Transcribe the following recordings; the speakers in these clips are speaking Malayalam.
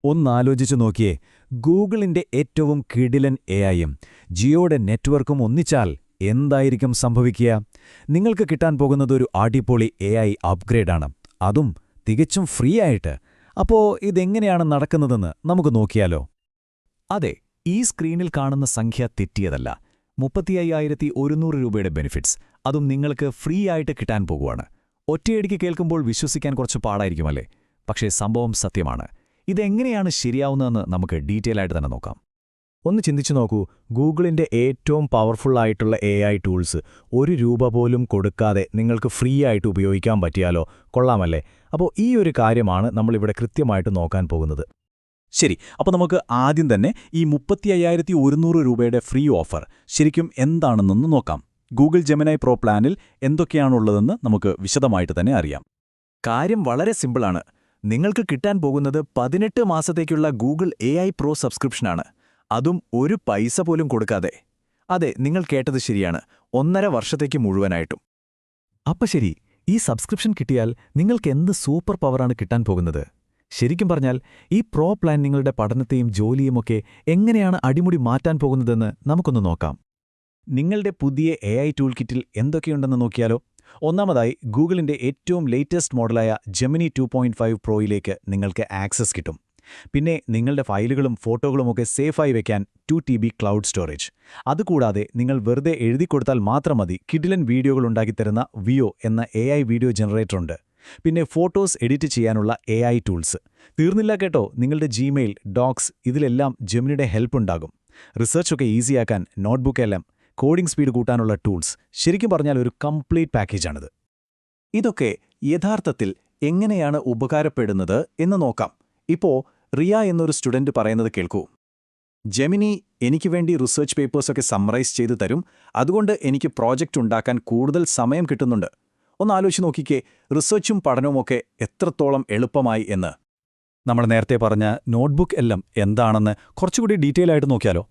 ഒന്നാലോചിച്ചു നോക്കിയേ, ഗൂഗിളിന്റെ ഏറ്റവും കിടിലൻ എഐയും ജിയോയുടെ നെറ്റ്വർക്കും ഒന്നിച്ചാൽ എന്തായിരിക്കും സംഭവിക്കുക? നിങ്ങൾക്ക് കിട്ടാൻ പോകുന്നതൊരു അടിപൊളി എഐ അപ്ഗ്രേഡാണ്, അതും തികച്ചും ഫ്രീ ആയിട്ട്. അപ്പോ ഇതെങ്ങനെയാണ് നടക്കുന്നതെന്ന് നമുക്ക് നോക്കിയാലോ? അതെ, ഈ സ്ക്രീനിൽ കാണുന്ന സംഖ്യ തെറ്റിയതല്ല. 35,100 രൂപയുടെ ബെനിഫിറ്റ്സ്, അതും നിങ്ങൾക്ക് ഫ്രീ ആയിട്ട് കിട്ടാൻ പോകുവാണ്. ഒറ്റയടിക്ക് കേൾക്കുമ്പോൾ വിശ്വസിക്കാൻ കുറച്ച് പാടായിരിക്കുമല്ലേ? പക്ഷേ സംഭവം സത്യമാണ്. ഇതെങ്ങനെയാണ് ശരിയാവുന്നതെന്ന് നമുക്ക് ഡീറ്റെയിൽ ആയിട്ട് തന്നെ നോക്കാം. ഒന്ന് ചിന്തിച്ചു നോക്കൂ, ഗൂഗിളിന്റെ ഏറ്റവും പവർഫുള്ളായിട്ടുള്ള എഐ ടൂൾസ് ₹1 പോലും കൊടുക്കാതെ നിങ്ങൾക്ക് ഫ്രീ ആയിട്ട് ഉപയോഗിക്കാൻ പറ്റിയാലോ? കൊള്ളാമല്ലേ? അപ്പോൾ ഈ ഒരു കാര്യമാണ് നമ്മളിവിടെ കൃത്യമായിട്ട് നോക്കാൻ പോകുന്നത്. ശരി, അപ്പോൾ നമുക്ക് ആദ്യം തന്നെ ഈ 35,100 രൂപയുടെ ഫ്രീ ഓഫർ ശരിക്കും എന്താണെന്നൊന്ന് നോക്കാം. ഗൂഗിൾ ജെമിനി പ്രോ പ്ലാനിൽ എന്തൊക്കെയാണുള്ളതെന്ന് നമുക്ക് വിശദമായിട്ട് തന്നെ അറിയാം. കാര്യം വളരെ സിമ്പിളാണ്. നിങ്ങൾക്ക് കിട്ടാൻ പോകുന്നത് 18 മാസത്തേക്കുള്ള ഗൂഗിൾ എഐ പ്രോ സബ്സ്ക്രിപ്ഷനാണ്. അതും ഒരു പൈസ പോലും കൊടുക്കാതെ. അതെ, നിങ്ങൾ കേട്ടത് ശരിയാണ്, 1.5 വർഷത്തേക്ക് മുഴുവനായിട്ടും. അപ്പം ശരി, ഈ സബ്സ്ക്രിപ്ഷൻ കിട്ടിയാൽ നിങ്ങൾക്ക് എന്ത് സൂപ്പർ പവറാണ് കിട്ടാൻ പോകുന്നത്? ശരിക്കും പറഞ്ഞാൽ ഈ പ്രോ പ്ലാൻ നിങ്ങളുടെ പഠനത്തെയും ജോലിയുമൊക്കെ എങ്ങനെയാണ് അടിമുടി മാറ്റാൻ പോകുന്നതെന്ന് നമുക്കൊന്ന് നോക്കാം. നിങ്ങളുടെ പുതിയ എഐ ടൂൾ കിറ്റിൽ എന്തൊക്കെയുണ്ടെന്ന് നോക്കിയാലോ? ഒന്നാമതായി, ഗൂഗിളിന്റെ ഏറ്റവും ലേറ്റസ്റ്റ് മോഡലായ ജെമിനി 2.5 പ്രോയിലേക്ക് നിങ്ങൾക്ക് ആക്സസ് കിട്ടും. പിന്നെ നിങ്ങളുടെ ഫയലുകളും ഫോട്ടോകളുമൊക്കെ സേഫായി വയ്ക്കാൻ 2 TB ക്ലൗഡ് സ്റ്റോറേജ്. അതുകൂടാതെ നിങ്ങൾ വെറുതെ എഴുതിക്കൊടുത്താൽ മാത്രം മതി കിടിലൻ വീഡിയോകൾ ഉണ്ടാക്കിത്തരുന്ന വിയോ എന്ന എഐ വീഡിയോ ജനറേറ്ററുണ്ട്. പിന്നെ ഫോട്ടോസ് എഡിറ്റ് ചെയ്യാനുള്ള എഐ ടൂൾസ്. തീർന്നില്ല കേട്ടോ, നിങ്ങളുടെ ജിമെയിൽ, ഡോക്സ് ഇതിലെല്ലാം ജെമിനിയുടെ ഹെൽപ്പ് ഉണ്ടാകും. റിസർച്ചൊക്കെ ഈസിയാക്കാൻ നോട്ട്ബുക്ക് എല്ലാം, കോഡിംഗ് സ്പീഡ് കൂട്ടാനുള്ള ടൂൾസ്. ശരിക്കും പറഞ്ഞാൽ ഒരു കംപ്ലീറ്റ് പാക്കേജാണിത്. ഇതൊക്കെ യഥാർത്ഥത്തിൽ എങ്ങനെയാണ് ഉപകാരപ്പെടുന്നത് എന്ന് നോക്കാം. ഇപ്പോൾ റിയ എന്നൊരു സ്റ്റുഡന്റ് പറയുന്നത് കേൾക്കൂ. ജെമിനി എനിക്ക് വേണ്ടി റിസർച്ച് പേപ്പേഴ്സൊക്കെ സമ്മറൈസ് ചെയ്തു തരും, അതുകൊണ്ട് എനിക്ക് പ്രോജക്റ്റ് ഉണ്ടാക്കാൻ കൂടുതൽ സമയം കിട്ടുന്നുണ്ട്. ഒന്ന് ആലോചിച്ച് നോക്കിക്കേ, റിസർച്ചും പഠനവുമൊക്കെ എത്രത്തോളം എളുപ്പമായി എന്ന്. നമ്മൾ നേരത്തെ പറഞ്ഞ നോട്ട്ബുക്ക് എല്ലാം എന്താണെന്ന് കുറച്ചുകൂടി ഡീറ്റെയിൽ ആയിട്ട് നോക്കിയാലോ?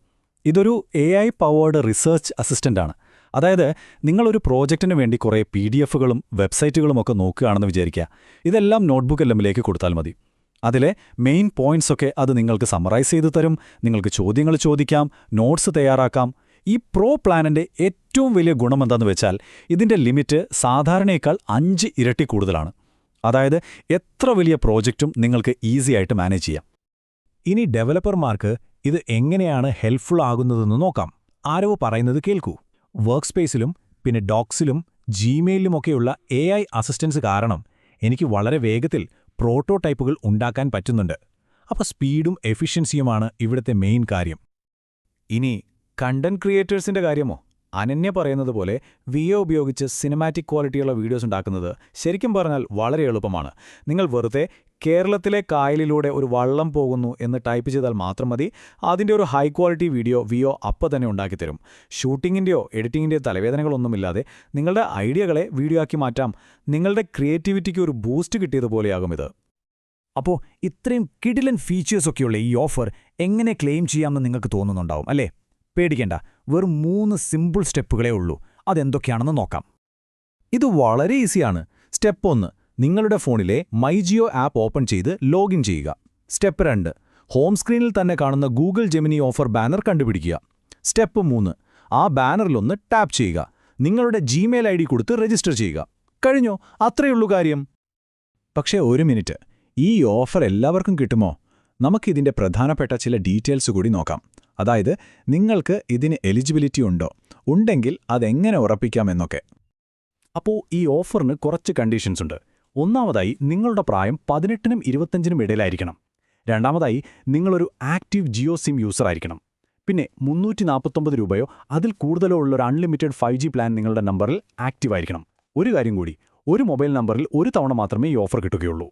ഇതൊരു എഐ പവേർഡ് റിസർച്ച് അസിസ്റ്റൻ്റാണ്. അതായത് നിങ്ങളൊരു പ്രോജക്റ്റിന് വേണ്ടി കുറേ PDFകളും വെബ്സൈറ്റുകളുമൊക്കെ നോക്കുകയാണെന്ന് വിചാരിക്കുക. ഇതെല്ലാം നോട്ട്ബുക്ക് എല്ലാമിലേക്ക് കൊടുത്താൽ മതി. അതിലെ മെയിൻ പോയിന്റ്സൊക്കെ അത് നിങ്ങൾക്ക് സമ്മറൈസ് ചെയ്തു തരും. നിങ്ങൾക്ക് ചോദ്യങ്ങൾ ചോദിക്കാം, നോട്ട്സ് തയ്യാറാക്കാം. ഈ പ്രോ പ്ലാനിൻ്റെ ഏറ്റവും വലിയ ഗുണമെന്താണെന്ന് വെച്ചാൽ ഇതിൻ്റെ ലിമിറ്റ് സാധാരണയേക്കാൾ 5 ഇരട്ടി കൂടുതലാണ്. അതായത് എത്ര വലിയ പ്രോജക്റ്റും നിങ്ങൾക്ക് ഈസി ആയിട്ട് മാനേജ് ചെയ്യാം. ഇനി ഡെവലപ്പർമാർക്ക് ഇത് എങ്ങനെയാണ് ഹെൽപ്ഫുൾ ആകുന്നതെന്ന് നോക്കാം. ആരോ പറയുന്നത് കേൾക്കൂ. വർക്ക് സ്പേസിലും പിന്നെ ഡോക്സിലും ജിമെയിലുമൊക്കെയുള്ള എഐ അസിസ്റ്റൻസ് കാരണം എനിക്ക് വളരെ വേഗത്തിൽ പ്രോട്ടോടൈപ്പുകൾ ഉണ്ടാക്കാൻ പറ്റുന്നുണ്ട്. അപ്പോൾ സ്പീഡും എഫിഷ്യൻസിയുമാണ് ഇവിടുത്തെ മെയിൻ കാര്യം. ഇനി കണ്ടന്റ് ക്രിയേറ്റേഴ്സിന്റെ കാര്യമോ? അനന്യ പറയുന്നത് പോലെ വിയോ ഉപയോഗിച്ച് സിനിമാറ്റിക് ക്വാളിറ്റിയുള്ള വീഡിയോസ് ഉണ്ടാക്കുന്നത് ശരിക്കും പറഞ്ഞാൽ വളരെ എളുപ്പമാണ്. നിങ്ങൾ വെറുതെ കേരളത്തിലെ കായലിലൂടെ ഒരു വള്ളം പോകുന്നു എന്ന് ടൈപ്പ് ചെയ്താൽ മാത്രം മതി. അതിൻ്റെ ഒരു ഹൈ ക്വാളിറ്റി വീഡിയോ വിയോ അപ്പം തന്നെ ഉണ്ടാക്കിത്തരും. ഷൂട്ടിങ്ങിൻ്റെയോ എഡിറ്റിങ്ങിൻ്റെയോ തലവേദനകളൊന്നുമില്ലാതെ നിങ്ങളുടെ ഐഡിയകളെ വീഡിയോ ആക്കി മാറ്റാം. നിങ്ങളുടെ ക്രിയേറ്റിവിറ്റിക്ക് ഒരു ബൂസ്റ്റ് കിട്ടിയതുപോലെയാകും ഇത്. അപ്പോൾ ഇത്രയും കിടിലൻ ഫീച്ചേഴ്സൊക്കെയുള്ള ഈ ഓഫർ എങ്ങനെ ക്ലെയിം ചെയ്യാമെന്ന് നിങ്ങൾക്ക് തോന്നുന്നുണ്ടാവും അല്ലേ? പേടിക്കേണ്ട, വെറും 3 സിമ്പിൾ സ്റ്റെപ്പുകളേ ഉള്ളൂ. അതെന്തൊക്കെയാണെന്ന് നോക്കാം. ഇത് വളരെ ഈസിയാണ്. സ്റ്റെപ്പ് 1, നിങ്ങളുടെ ഫോണിലെ മൈ ജിയോ ആപ്പ് ഓപ്പൺ ചെയ്ത് ലോഗിൻ ചെയ്യുക. സ്റ്റെപ്പ് 2, ഹോം സ്ക്രീനിൽ തന്നെ കാണുന്ന ഗൂഗിൾ ജെമിനി ഓഫർ ബാനർ കണ്ടുപിടിക്കുക. സ്റ്റെപ്പ് 3, ആ ബാനറിലൊന്ന് ടാപ്പ് ചെയ്യുക. നിങ്ങളുടെ ജിമെയിൽ ID കൊടുത്ത് രജിസ്റ്റർ ചെയ്യുക. കഴിഞ്ഞോ? അത്രയുള്ളൂ കാര്യം. പക്ഷേ ഒരു മിനിറ്റ്, ഈ ഓഫർ എല്ലാവർക്കും കിട്ടുമോ? നമുക്കിതിൻ്റെ പ്രധാനപ്പെട്ട ചില ഡീറ്റെയിൽസ് കൂടി നോക്കാം. അതായത് നിങ്ങൾക്ക് ഇതിന് എലിജിബിലിറ്റി ഉണ്ടോ, ഉണ്ടെങ്കിൽ അതെങ്ങനെ ഉറപ്പിക്കാമെന്നൊക്കെ. അപ്പോൾ ഈ ഓഫറിന് കുറച്ച് കണ്ടീഷൻസ് ഉണ്ട്. ഒന്നാമതായി, നിങ്ങളുടെ പ്രായം 18നും 25നും ഇടയിലായിരിക്കണം. രണ്ടാമതായി, നിങ്ങളൊരു ആക്റ്റീവ് ജിയോ സിം യൂസർ ആയിരിക്കണം. പിന്നെ 349 രൂപയോ അതിൽ കൂടുതലോ ഉള്ളൊരു അൺലിമിറ്റഡ് 5G പ്ലാൻ നിങ്ങളുടെ നമ്പറിൽ ആക്റ്റീവ് ആയിരിക്കണം. ഒരു കാര്യം കൂടി, ഒരു മൊബൈൽ നമ്പറിൽ ഒരു തവണ മാത്രമേ ഈ ഓഫർ കിട്ടുകയുള്ളൂ.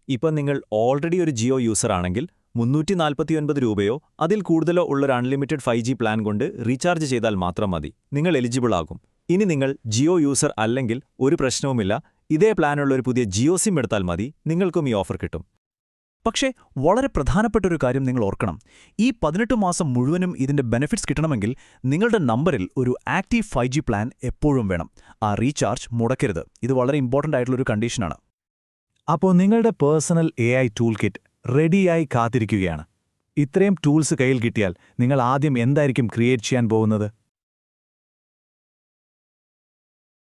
ഇപ്പം നിങ്ങൾ ഓൾറെഡി ഒരു ജിയോ യൂസർ ആണെങ്കിൽ 349 രൂപയോ അതിൽ കൂടുതലോ ഉള്ളൊരു അൺലിമിറ്റഡ് 5G പ്ലാൻ കൊണ്ട് റീചാർജ് ചെയ്താൽ മാത്രം മതി. നിങ്ങൾ എലിജിബിൾ ആകും. ഇനി നിങ്ങൾ ജിയോ യൂസർ അല്ലെങ്കിൽ ഒരു പ്രശ്നവുമില്ല, ഇതേ പ്ലാനുള്ളൊരു പുതിയ ജിയോ സിം എടുത്താൽ മതി, നിങ്ങൾക്കും ഈ ഓഫർ കിട്ടും. പക്ഷേ വളരെ പ്രധാനപ്പെട്ടൊരു കാര്യം നിങ്ങൾ ഓർക്കണം. ഈ 18 മാസം മുഴുവനും ഇതിൻ്റെ ബെനിഫിറ്റ്സ് കിട്ടണമെങ്കിൽ നിങ്ങളുടെ നമ്പറിൽ ഒരു ആക്റ്റീവ് 5G പ്ലാൻ എപ്പോഴും വേണം. ആ റീചാർജ് മുടക്കരുത്. ഇത് വളരെ ഇമ്പോർട്ടൻ്റ് ആയിട്ടുള്ളൊരു കണ്ടീഷനാണ്. അപ്പോൾ നിങ്ങളുടെ പേഴ്സണൽ എഐ ടൂൾ കിറ്റ് റെഡിയായി കാത്തിരിക്കുകയാണ്. ഇത്രയും ടൂൾസ് കയ്യിൽ കിട്ടിയാൽ നിങ്ങൾ ആദ്യം എന്തായിരിക്കും ക്രിയേറ്റ് ചെയ്യാൻ പോകുന്നത്?